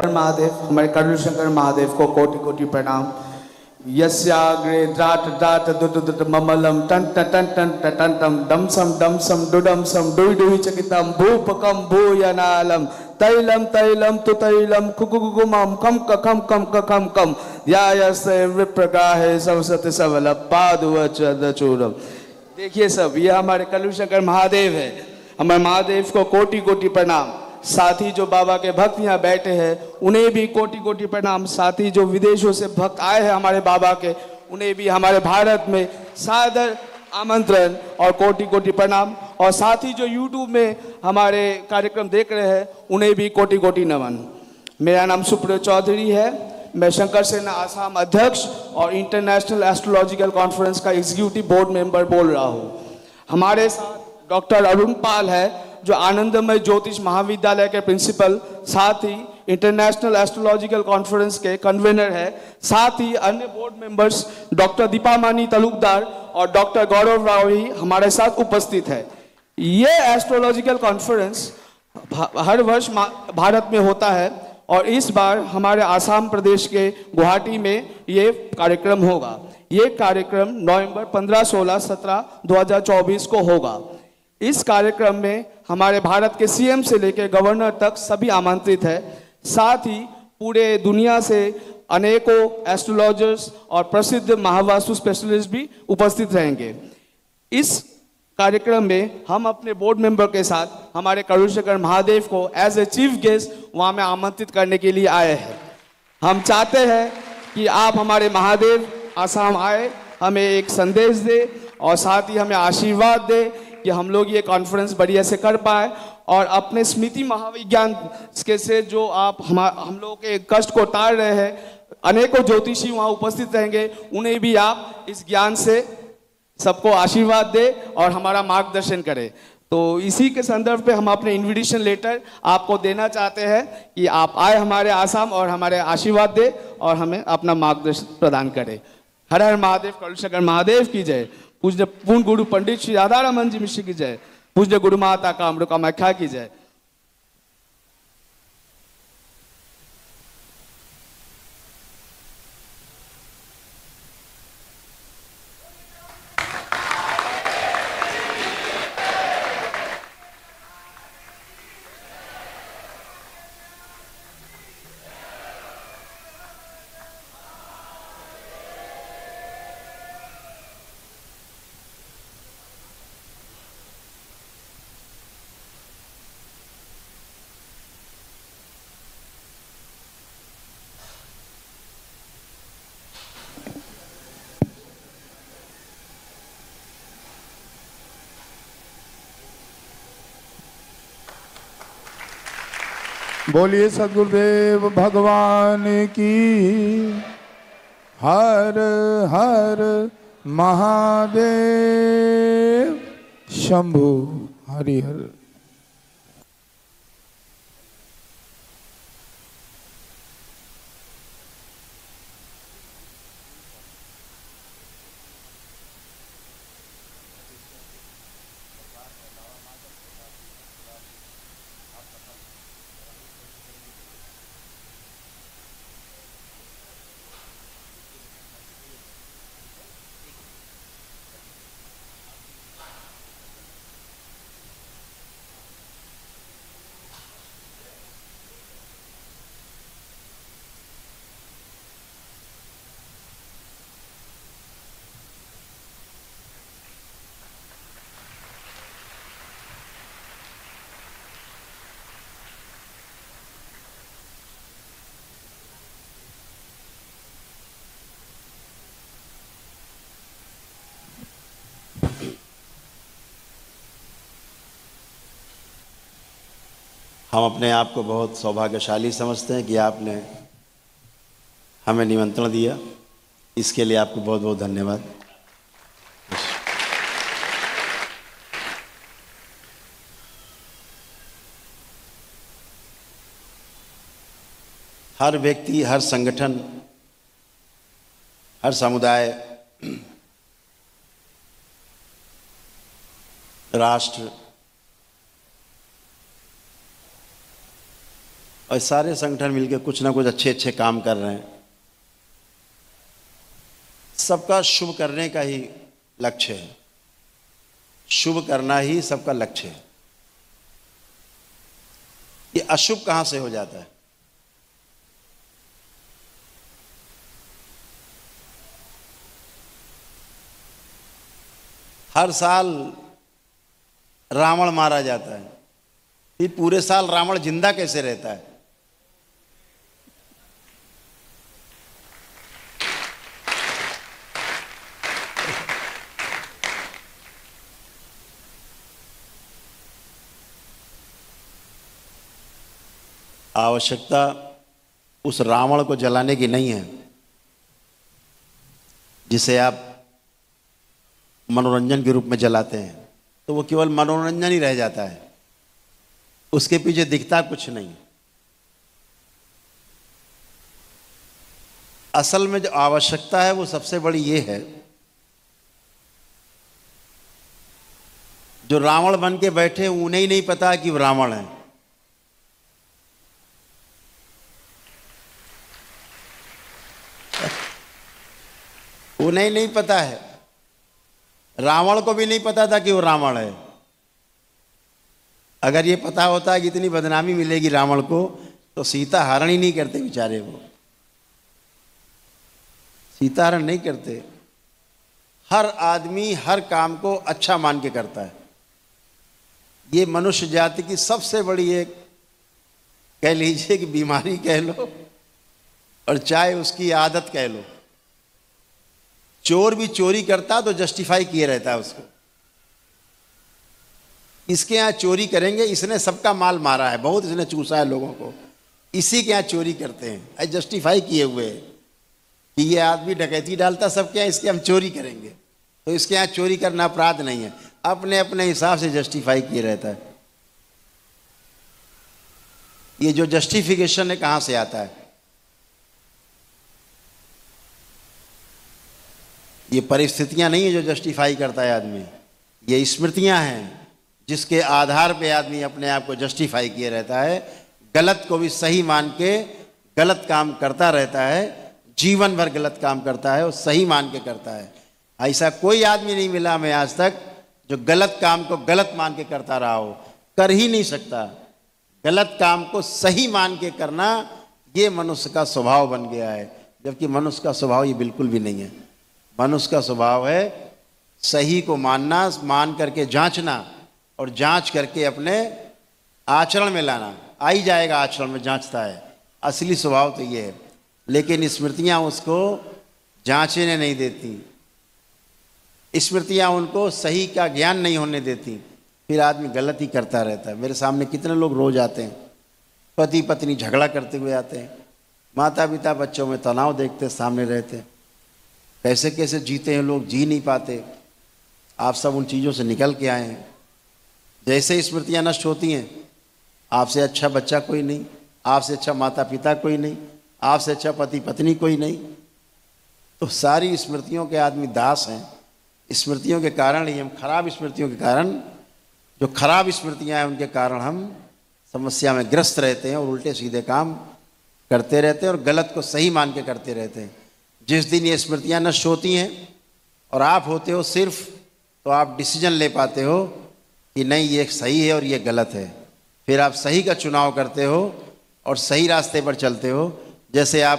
महादेव, हमारे करुण शंकर महादेव को कोटि कोटि प्रणाम। यस्याग्रे द्राट द्राट दुट दुट ममलम टन टन टन टन टन टन डम सम डुडम सम डुई डुई चकितम भूपकम भूयनालम तैलम तैलम तु तैलम कुकुकुमम कम कम कम कम कम यायसे विप्रगाहे सरस्वती सबल पादुवचूरम। देखिए सब, ये हमारे करुण शंकर महादेव है। हमारे महादेव को कोटि कोटि प्रणाम। साथ ही जो बाबा के भक्त यहाँ बैठे हैं उन्हें भी कोटि कोटि प्रणाम। साथ ही जो विदेशों से भक्त आए हैं हमारे बाबा के, उन्हें भी हमारे भारत में सादर आमंत्रण और कोटि कोटि प्रणाम। और साथ ही जो यूट्यूब में हमारे कार्यक्रम देख रहे हैं उन्हें भी कोटि कोटि नमन। मेरा नाम सुप्रिय चौधरी है। मैं शंकर सेना आसाम अध्यक्ष और इंटरनेशनल एस्ट्रोलॉजिकल कॉन्फ्रेंस का एग्जीक्यूटिव बोर्ड मेंबर बोल रहा हूँ। हमारे साथ डॉक्टर अरुण पाल है जो आनंदमय ज्योतिष महाविद्यालय के प्रिंसिपल, साथ ही इंटरनेशनल एस्ट्रोलॉजिकल कॉन्फ्रेंस के कन्वीनर है। साथ ही अन्य बोर्ड मेंबर्स डॉक्टर दीपामानी तालुकदार और डॉक्टर गौरव राव भी हमारे साथ उपस्थित है। ये एस्ट्रोलॉजिकल कॉन्फ्रेंस हर वर्ष भारत में होता है और इस बार हमारे आसाम प्रदेश के गुवाहाटी में ये कार्यक्रम होगा। ये कार्यक्रम नवंबर 15, 16, 17, 2024 को होगा। इस कार्यक्रम में हमारे भारत के सीएम से लेकर गवर्नर तक सभी आमंत्रित है। साथ ही पूरे दुनिया से अनेकों एस्ट्रोलॉजर्स और प्रसिद्ध महावास्तु स्पेशलिस्ट भी उपस्थित रहेंगे। इस कार्यक्रम में हम अपने बोर्ड मेंबर के साथ हमारे करुण शंकर महादेव को एज ए चीफ गेस्ट वहाँ में आमंत्रित करने के लिए आए हैं। हम चाहते हैं कि आप हमारे महादेव आसाम आए, हमें एक संदेश दे और साथ ही हमें आशीर्वाद दे कि हम लोग ये कॉन्फ्रेंस बढ़िया से कर पाए और अपने स्मृति महाविज्ञान के से जो आप हम लोगों के कष्ट को टाल रहे हैं, अनेकों ज्योतिषी वहाँ उपस्थित रहेंगे, उन्हें भी आप इस ज्ञान से सबको आशीर्वाद दे और हमारा मार्गदर्शन करें। तो इसी के संदर्भ पे हम अपने इन्विटेशन लेटर आपको देना चाहते हैं कि आप आए हमारे आसाम और हमारे आशीर्वाद दे और हमें अपना मार्गदर्शन प्रदान करें। हर हर महादेव, करुण शंकर महादेव की जय। पूज्य पूर्ण गुरु पंडित श्री राधारमन जी मिश्र की जय। पूज्य गुरु माता कामरू कामाख्या की जय। बोलिए सद्गुरुदेव भगवान की। हर हर महादेव शंभु हरिहर। हम अपने आप को बहुत सौभाग्यशाली समझते हैं कि आपने हमें निमंत्रण दिया। इसके लिए आपको बहुत बहुत धन्यवाद। हर व्यक्ति, हर संगठन, हर समुदाय, राष्ट्र और सारे संगठन मिलकर कुछ ना कुछ अच्छे अच्छे काम कर रहे हैं। सबका शुभ करने का ही लक्ष्य है, शुभ करना ही सबका लक्ष्य है। ये अशुभ कहां से हो जाता है? हर साल रावण मारा जाता है, फिर पूरे साल रावण जिंदा कैसे रहता है? आवश्यकता उस रावण को जलाने की नहीं है जिसे आप मनोरंजन के रूप में जलाते हैं, तो वो केवल मनोरंजन ही रह जाता है, उसके पीछे दिखता कुछ नहीं। असल में जो आवश्यकता है वो सबसे बड़ी ये है, जो रावण बन के बैठे उन्हें ही नहीं पता कि वो रावण है। उन्हें नहीं पता है, रावण को भी नहीं पता था कि वो रावण है। अगर ये पता होता कि इतनी बदनामी मिलेगी रावण को, तो सीता हरण ही नहीं करते बेचारे, वो सीता हरण नहीं करते। हर आदमी हर काम को अच्छा मान के करता है। ये मनुष्य जाति की सबसे बड़ी एक, कह लीजिए कि बीमारी कह लो, और चाहे उसकी आदत कह लो। चोर भी चोरी करता तो जस्टिफाई किए रहता है उसको, इसके यहाँ चोरी करेंगे, इसने सबका माल मारा है, बहुत इसने चूसा है लोगों को, इसी के यहाँ चोरी करते हैं, जस्टिफाई किए हुए कि ये आदमी डकैती डालता सबके यहाँ, इसके हम चोरी करेंगे, तो इसके यहाँ चोरी करना अपराध नहीं है, अपने अपने हिसाब से जस्टिफाई किए रहता है। ये जो जस्टिफिकेशन है कहाँ से आता है? ये परिस्थितियां नहीं है जो जस्टिफाई करता है आदमी, ये स्मृतियां हैं जिसके आधार पे आदमी अपने आप को जस्टिफाई किए रहता है, गलत को भी सही मान के गलत काम करता रहता है, जीवन भर गलत काम करता है और सही मान के करता है। ऐसा कोई आदमी नहीं मिला हमें आज तक जो गलत काम को गलत मान के करता रहा हो, कर ही नहीं सकता। गलत काम को सही मान के करना ये मनुष्य का स्वभाव बन गया है, जबकि मनुष्य का स्वभाव ये बिल्कुल भी नहीं है। मनुष्य का स्वभाव है सही को मानना, मान करके जांचना और जांच करके अपने आचरण में लाना। आ ही जाएगा आचरण में, जांचता है, असली स्वभाव तो ये है। लेकिन स्मृतियां उसको जांचने नहीं देती, स्मृतियां उनको सही का ज्ञान नहीं होने देती, फिर आदमी गलत ही करता रहता है। मेरे सामने कितने लोग रोज आते हैं, पति पत्नी झगड़ा करते हुए आते हैं, माता पिता बच्चों में तनाव देखते सामने रहते हैं, कैसे कैसे जीते हैं लोग, जी नहीं पाते। आप सब उन चीज़ों से निकल के आए हैं। जैसे स्मृतियां नष्ट होती हैं, आपसे अच्छा बच्चा कोई नहीं, आपसे अच्छा माता पिता कोई नहीं, आपसे अच्छा पति पत्नी कोई नहीं, तो सारी स्मृतियों के आदमी दास हैं। स्मृतियों के कारण ही हम, खराब स्मृतियों के कारण, जो खराब स्मृतियां हैं उनके कारण हम समस्या में ग्रस्त रहते हैं और उल्टे सीधे काम करते रहते हैं और गलत को सही मान के करते रहते हैं। जिस दिन ये स्मृतियां नष्ट होती हैं और आप होते हो सिर्फ, तो आप डिसीजन ले पाते हो कि नहीं ये सही है और ये गलत है। फिर आप सही का चुनाव करते हो और सही रास्ते पर चलते हो। जैसे आप